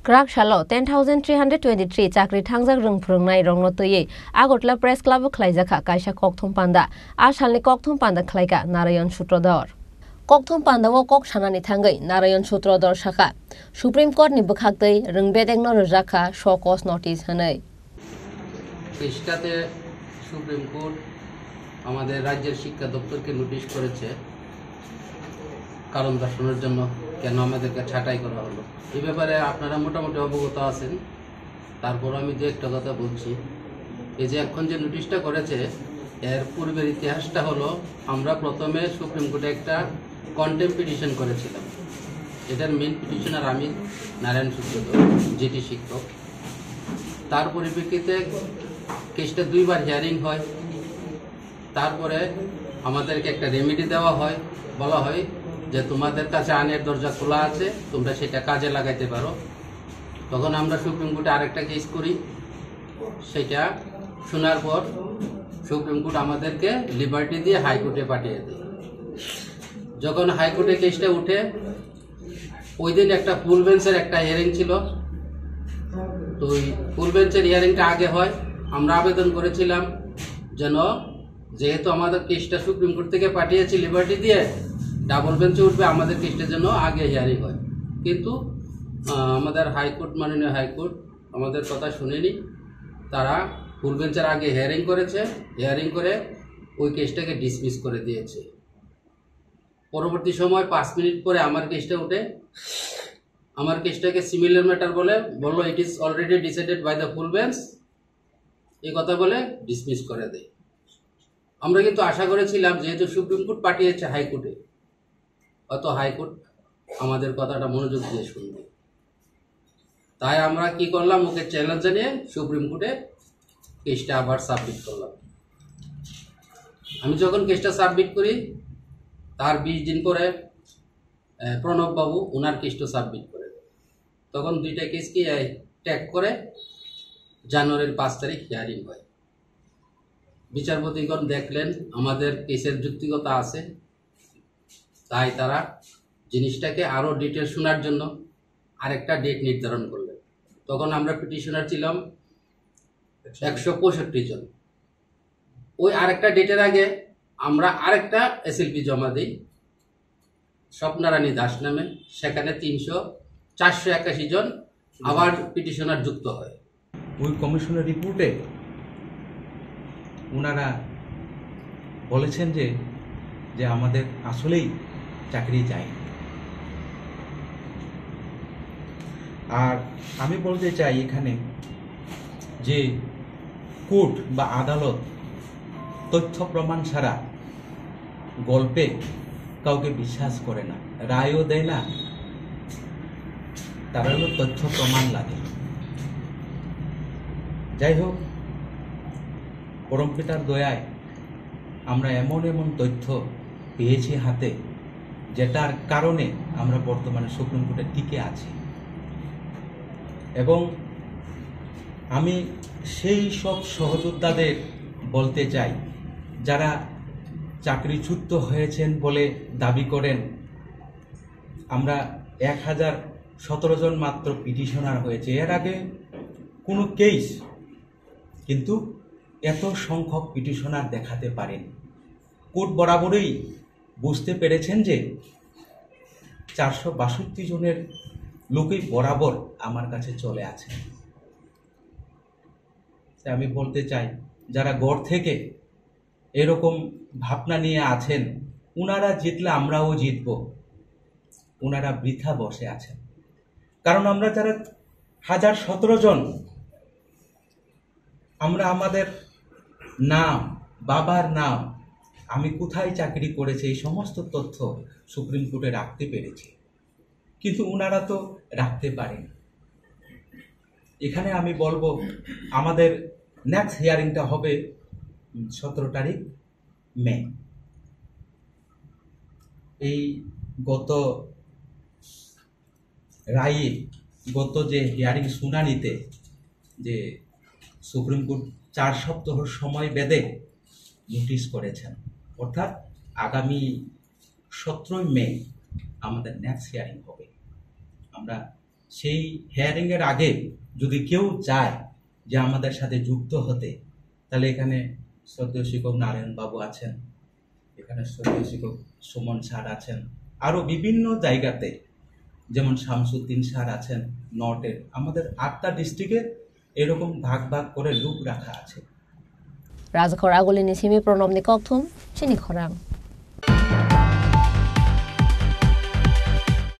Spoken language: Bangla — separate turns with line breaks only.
Krak Shalo 10,323 Chakri Tangjak Rung Prungnai Rongno Toye Agotla Press Club Klaijaka Kaisha Kokthum Panda Ashalni Kokthum Panda Klaika Narayan Sutrodor Kokthum Panda wo Kok Shanani Tangai Narayan Sutrodor Shaka Supreme Court ni Bukhaktei Rungbedengno Rajaka show cause notice Hanai
কেসটাতে সুপ্রিম কোর্ট আমাদের রাজ্যের শিক্ষা দপ্তরকে নোটিশ করেছে কারণ দর্শানোর জন্য কেন আমাদেরকে ছাঁটাই করা হলো এই ব্যাপারে আপনারা মোটামুটি অবগত আছেন তারপর আমি যে একটা কথা বলছি এই যে এখন যে নোটিশটা করেছে এর পূর্বের ইতিহাসটা হলো আমরা প্রথমে সুপ্রিম কোর্টে একটা কন্টেম্প পিটিশন করেছিলাম এটার মেইন পিটিশনার আমি নারায়ণ সূত্রধর জিটি শিক্ষক তার পরিপ্রেক্ষিতে কেসটা দুইবার হিয়ারিং হয় তারপরে আমাদেরকে একটা রেমেডি দেওয়া হয় বলা হয় যে তোমাদের কাছে আইনের দরজা খোলা আছে তোমরা সেটা কাজে লাগাইতে পারো তখন আমরা সুপ্রিম কোর্টে আরেকটা কেস করি সেটা শোনার পর সুপ্রিম কোর্ট আমাদেরকে লিবার্টি দিয়ে হাইকোর্টে পাঠিয়ে দেয় যখন হাইকোর্টে কেসটা উঠে ওই দিন একটা ফুল বেঞ্চের একটা হিয়ারিং ছিল তো ওই ফুল বেঞ্চের হিয়ারিংটা আগে হয় আমরা আবেদন করেছিলাম যেন যেহেতু আমাদের কেসটা সুপ্রিম কোর্ট থেকে পাঠিয়েছি লিবার্টি দিয়ে ডাবল বেঞ্চে উঠবে আমাদের কেসটা যেন আগে হিয়ারিং হয় কিন্তু আমাদের হাইকোর্ট মাননীয় হাইকোর্ট আমাদের কথা শুনেনি তারা ফুল বেঞ্চের আগে হিয়ারিং করেছে হিয়ারিং করে ওই কেসটাকে ডিসমিস করে দিয়েছে পরবর্তী সময় 5 মিনিট পরে আমার কেসটা উঠে আমার কেসটাকে সিমিলার ম্যাটার বললো it is already decided by the full bench এই কথা বলে ডিসমিস করে দেয় আমরা কিন্তু আশা করেছিলাম যেহেতু সুপ্রিম কোর্ট পাঠিয়েছে হাইকোর্টে অত হাইকোর্ট আমাদের কথাটা মনোযোগ দিয়ে শুনবে তাই আমরা কি করলাম ওকে চ্যালেঞ্জ জানিয়ে সুপ্রিম কোর্টে কেসটা আবার সাবমিট করলাম আমি যখন কেসটা সাবমিট করি তার 20 দিন পরে প্রণব বাবু ওনার কেসটা সাবমিট করে তখন দুইটা কেসকে ট্যাগ করে জানুয়ারির 5 তারিখ হিয়ারিং হয় বিচারপতিগণ দেখলেন আমাদের কেসের যুক্তিকতা আছে তাই তারা জিনিসটাকে আরো ডিটেল শোনার জন্য আরেকটা ডেট নির্ধারণ করলেন তখন আমরা পিটিশনার ছিলাম 165 জন ওই আরেকটা ডেটের আগে আমরা আরেকটা এসএলপি জমা দিই স্বপ্নারানী দাস নামে সেখানে 481 জন আবার পিটিশনার যুক্ত হয়
ওই কমিশনের রিপোর্টে ওনারা বলেছেন যে আমাদের আসলেই চাকরি চাই আর আমি বলতে চাই এখানে যে কোর্ট বা আদালত তথ্য প্রমাণ ছাড়া গল্পে কাউকে বিশ্বাস করে না রায়ও দেয় না তারা হলো তথ্য প্রমাণ লাগে যাই হোক পরমপিতার দয়ায় আমরা এমন তথ্য পেয়েছি হাতে যেটার কারণে আমরা বর্তমানে সুপ্রিম কোর্টে টিকে আছি এবং আমি সেই সব সহযোদ্ধাদের বলতে চাই যারা চাকরিচ্যুত হয়েছেন বলে দাবি করেন আমরা 1017 জন মাত্র পিটিশনার হয়েছে এর আগে কোনো কেস কিন্তু এত সংখ্যক পিটিশনার দেখাতে পারেন কোর্ট বরাবরই বুঝতে পেরেছেন যে 462 জনের লোকই বরাবর আমার কাছে চলে আছে আমি বলতে চাই যারা গড় থেকে এরকম ভাবনা নিয়ে আছেন ওনারা জিতলে আমরাও জিতব ওনারা বৃথা বসে আছেন কারণ আমরা যারা 1017 জন আমরা আমাদের নাম বাবার নাম আমি কোথায় চাকরি করেছি এই সমস্ত তথ্য সুপ্রিম কোর্টে রাখতে পেরেছি কিন্তু ওনারা তো রাখতে পারেন এখানে আমি বলবো আমাদের নেক্সট হিয়ারিংটা হবে 17 তারিখ মে এই গত রায়ে গত যে হিয়ারিং শুনানিতে যে সুপ্রিম কোর্ট 4 সপ্তাহ সময় বেঁধে নোটিশ করেছেন অর্থাৎ আগামী 17 মে আমাদের নেক্সট হিয়ারিং হবে আমরা সেই হিয়ারিংয়ের আগে যদি কেউ চায় যে আমাদের সাথে যুক্ত হতে, তাহলে এখানে শ্রদ্ধেয় শিক্ষক নারায়ণ বাবু আছেন, এখানে শ্রদ্ধেয় শিক্ষক সুমন স্যার আছেন, আরও বিভিন্ন জায়গাতে যেমন শামসুদ্দিন স্যার আছেন নটের। আমাদের 8টা ডিস্ট্রিক্টে এরকম ভাগ ভাগ করে লুক রাখা আছে।
রাজখর আগলিনি সিমি প্রণবনি ককথুম চিনি খরাং।